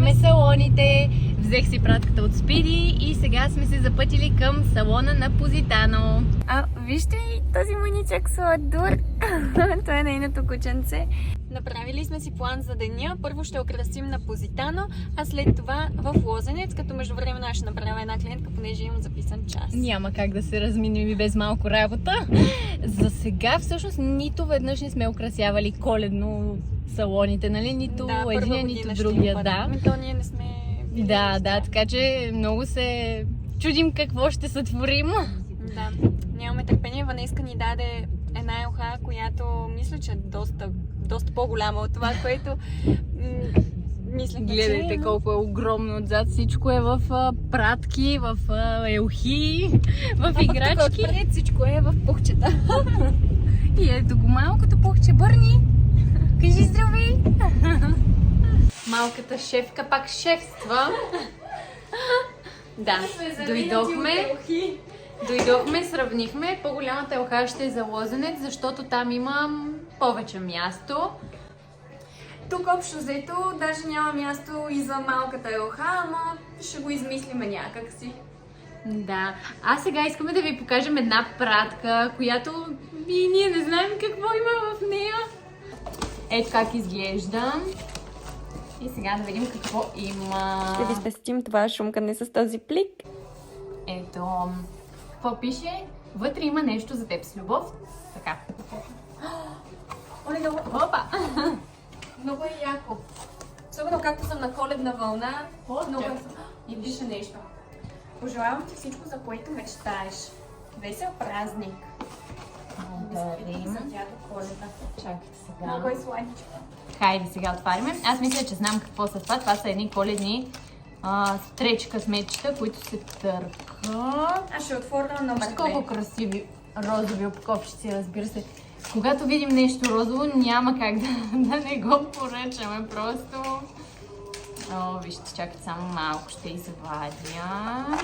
Обиколихме салоните, взех си пратката от Спиди и сега сме се запътили към салона на Позитано. Вижте и този маничък сладур. Това е нейното кученце. Направили сме си план за деня. Първо ще украсим на Позитано, а след това в Лозенец, като междувременно ще направя една клиентка, понеже имам записан час. Няма как да се разминем и без малко работа. За сега всъщност нито веднъж не сме украсявали коледно салоните, нали? Нито единия, нито другия. Да, ние не сме... Да, така че много се чудим какво ще сътворим. Да, нямаме търпение. Ванеска ни даде една елха, която мисля, че е доста по-голяма от това, което мислех. Гледайте колко е огромно отзад. Всичко е в пратки, в елхи, в играчки. Отпред всичко е в пухчета. И ето го малкото пухче. Бърни! Кажи здравей! Малката шефка пак шефства. Да, дойдохме, сравнихме. По-голямата елха ще е за Лозенец, защото там има повече място. Тук общо взето даже няма място и за малката елха, ама ще го измислиме някак си. Да, а сега искаме да ви покажем една пратка, която и ние не знаем какво има в нея. Ето как изглежда. И сега да видим какво има. Ще ви спестим това шумкане с този плик. Ето, какво пише? Вътре има нещо за теб с любов. Така. Опа! Много е яко. Особено както съм на коледна вълна. Много е. И пише нещо. Пожелавам ти всичко, за което мечтаеш. Весел празник. За дядо Коледа. Чакайте сега. Много е сладичко. Хайде сега отваряме. Аз мисля, че знам какво са това. Това са едни коледни стречка късметчета, които се търкат. Аз ще отворя номер 2. Колко красиви розови опаковчици, разбира се. Когато видим нещо розово, няма как да не го поръчаме. Просто... О, вижте, чакайте само малко. Ще извадя.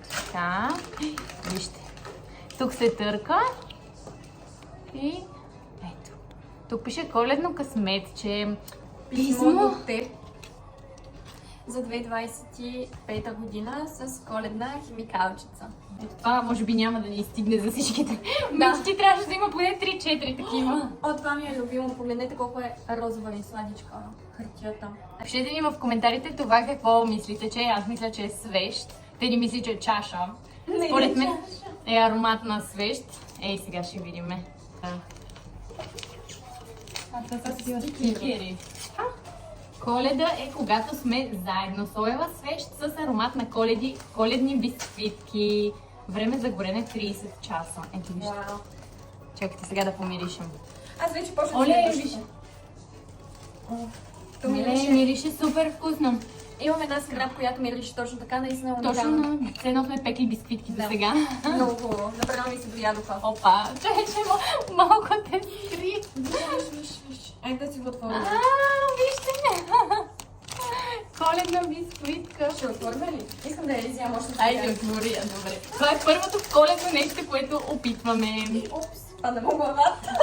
Така. Вижте. Тук се търка. И ето. Тук пише коледно късметче. Писмо от теб за 2025 година с коледна химикалчица. Ето това може би няма да ни стигне за всичките. Мечти трябваше да има поне 3-4 такива. О, това ми е любимо. Погледнете колко е розова и сладичка хартията. Пишете ни в коментарите това какво мислите, че аз мисля, че е свещ. Те ни мисли, че е чаша. Според мен е аромат на свещ. Ей, сега ще видим. Това са стикери. Коледа е когато сме заедно. Соева свещ с аромат на коледни бисквитки. Време за горене 30 часа. Ето вижте. Чакайте сега да помиришем. Аз вече почвам да мириша. Мирише супер вкусно. Имам една скраб, която мирише точно така, наистина уникална. Точно, все едно сме пекли бисквитки до сега. Много хубаво. Направо ми се доядоха. Опа, че малко те скри. Виж. Айде да си го отворим. Вижте! Коледна бисквитка. Ще отворим ли? Искам да я изям още. Айде, отвори я, добре. Това е първото коледно нещо, което опитваме. Опс, пада му главата.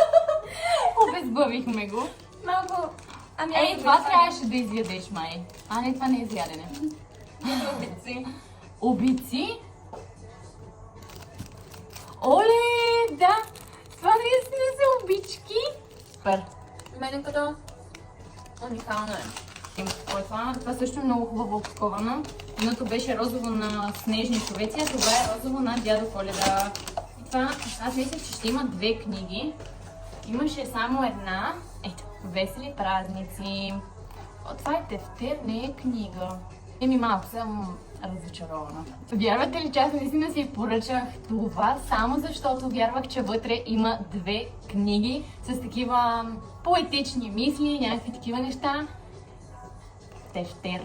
Обезбъвихме го. Малко... Ей, това трябваше да изядеш, май. А не, това не е изядене. Обици. Обици? Оле, да! Това наистина са обички. Супер. Мене като уникално е. Това също е много хубаво опаковано. Едното беше розово на снежни човеци, а това е розово на дядо Коледа. И това, аз мислех, че ще има 2 книги. Имаше само една. Ето, весели празници. О, това е тефтер, не е книга. Малко съм разочарована. Вярвате ли, че аз наистина си поръчах това, само защото вярвах, че вътре има 2 книги с такива поетични мисли, някакви такива неща. Тефтер.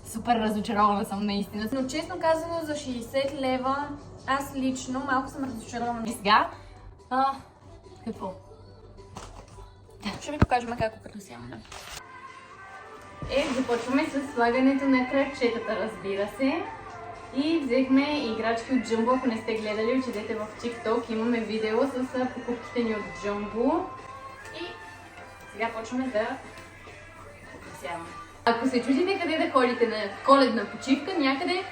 Супер разочарована съм наистина. Но честно казано, за 60 лева аз лично малко съм разочарована. И сега, какво? Ще ви покажем как украсяваме. Започваме с слагането на крачетата, разбира се. И взехме играчки от Jumbo. Ако не сте гледали, отидете в TikTok. Имаме видео с покупките ни от Jumbo. И сега почваме да украсяваме. Ако се чудите къде да ходите на коледна почивка, някъде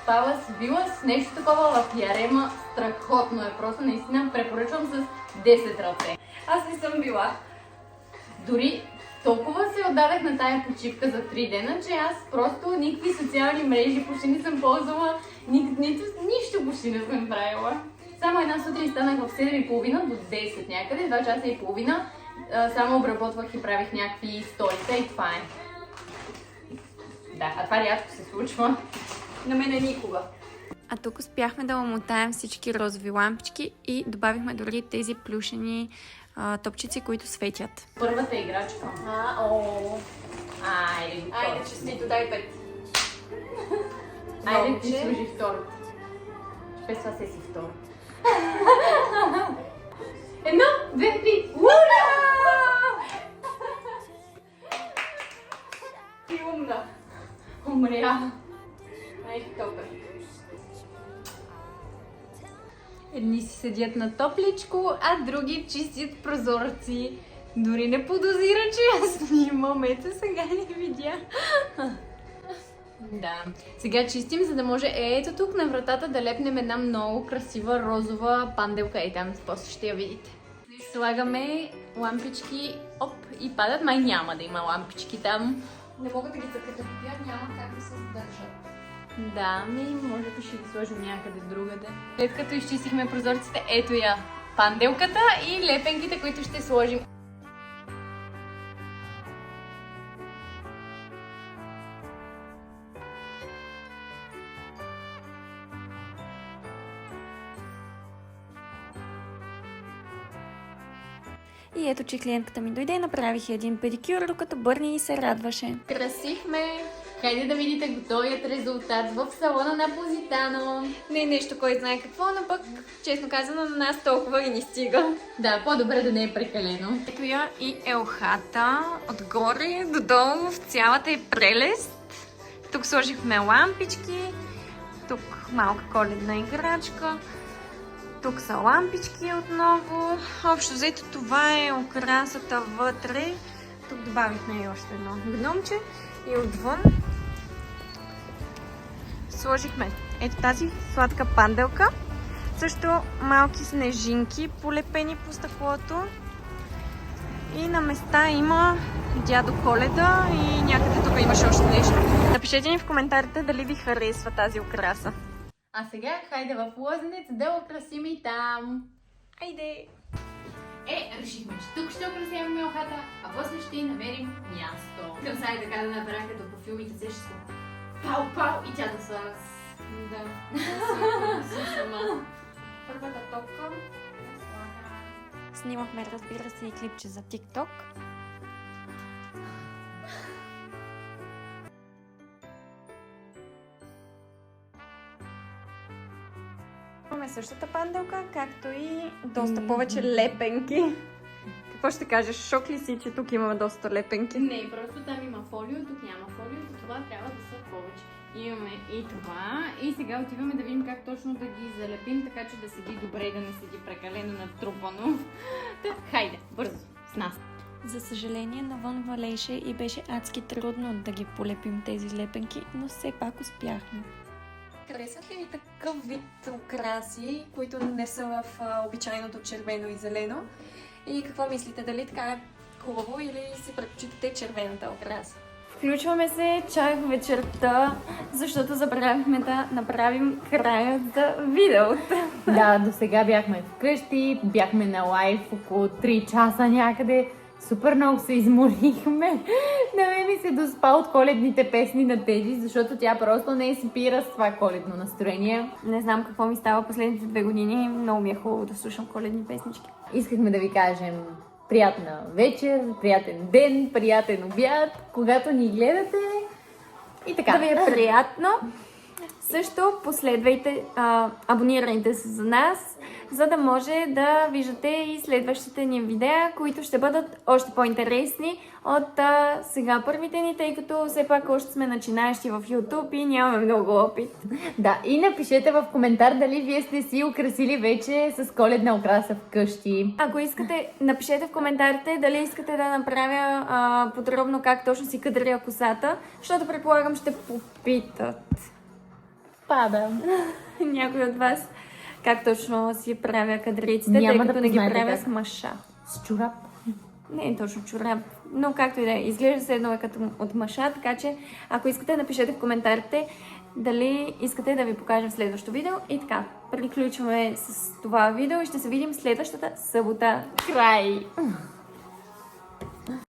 Палас Вилас, нещо такова в Ярема, страхотно е. Просто наистина препоръчвам с 10 ръце. Аз не съм била. Дори толкова се отдадах на тая почивка за 3 дена, че аз просто никакви социални мрежи почти не съм ползвала, нищо почти не съм правила. Само една сутрин станах в 7:30 до 10 някъде, 2 часа и половина. Само обработвах и правих някакви сторита и това е. Да, а това рядко се случва. На мене никога. А тук успяхме да омотаем всички розови лампички и добавихме дори тези плюшени топчици, които светят. Първата играчка. Айде, честито, дай 5. Айде, ти служи втората. Без това се си втора. 1, 2, 3. Ура! Ти умна. Умря. Ай, топър. Едни си седят на топличко, а други чистят прозорци. Дори не подозира, че аз снимам. Ето сега не видя. Да. Сега чистим, за да може ето тук на вратата да лепнем една много красива розова панделка. И там после ще я видите. Слагаме лампички, и падат. Май няма да има лампички там. Не мога да ги закрепя, няма как да се задържат. Да, може би ще ги сложим някъде другаде. След като изчистихме прозорците, ето я панделката и лепенките, които ще сложим. И ето, че клиентката ми дойде, направих един педикюр, докато Бърни се радваше. Красихме! Хайде да видите готовият резултат в салона на Позитано. Не е нещо, кой знае какво, но пък, честно казано, на нас толкова и ни стига. Да, по-добре да не е прекалено. Ето я и елхата, отгоре до долу в цялата е прелест. Тук сложихме лампички, тук малка коледна играчка. Тук са лампички отново. Общо взето това е украсата вътре. Тук добавихме и още едно гномче. И отвън сложихме ето тази сладка панделка. Също малки снежинки, полепени по стъклото. И на места има дядо Коледа и някъде тук имаше още нещо. Напишете ни в коментарите дали ви харесва тази украса. А сега хайде в Лозенец да украсим и там. Хайде! Решихме, че тук ще украсяваме елхата, а после ще й намерим място. Към сега така да направя като по филмите, се ще са пау и тя да са да първата топка. Снимахме, разбира се, и клипче за TikTok. Имаме същата панделка, както и доста повече лепенки. Какво ще кажеш? Шок ли си, че тук имаме доста лепенки? Не, просто там има фолио, тук няма фолио, за това трябва да са повече. Имаме и това. И сега отиваме да видим как точно да ги залепим, така че да седи добре и да не седи прекалено натрупано. Так, хайде, бързо, с нас! За съжаление, навън валеше и беше адски трудно да ги полепим тези лепенки, но все пак успяхме. Харесват ли ви такъв вид украси, които не са в обичайното червено и зелено? И какво мислите? Дали така е хубаво или си предпочитате червената украса? Включваме се чак вечерта, защото забравихме да направим края за видеото. Да, до сега бяхме вкъщи, бяхме на лайв около 3 часа някъде. Супер много се изморихме. На мен ми се доспа от коледните песни на Теди, защото тя просто не спира с това коледно настроение. Не знам какво ми става последните 2 години. Много ми е хубаво да слушам коледни песнички. Искахме да ви кажем приятна вечер, приятен ден, приятен обяд, когато ни гледате и така. Да ви е приятно. Също последвайте, абонирайте се за нас, за да може да виждате и следващите ни видеа, които ще бъдат още по-интересни от сега първите ни, тъй като все пак още сме начинаещи в YouTube и нямаме много опит. Да, и напишете в коментар дали вие сте си украсили вече с коледна украса вкъщи. Ако искате, напишете в коментарите дали искате да направя подробно как точно си кадря косата, защото предполагам ще попитат Падам. някой от вас как точно си правя кадриците, Няма тъй да като не ги познаете правя как. с маша. С чорап. Не е точно чорап, но както и да е, изглежда се едно като от маша, така че ако искате, напишете в коментарите дали искате да ви покажем в следващото видео. И така, приключваме с това видео и ще се видим следващата събота. Край!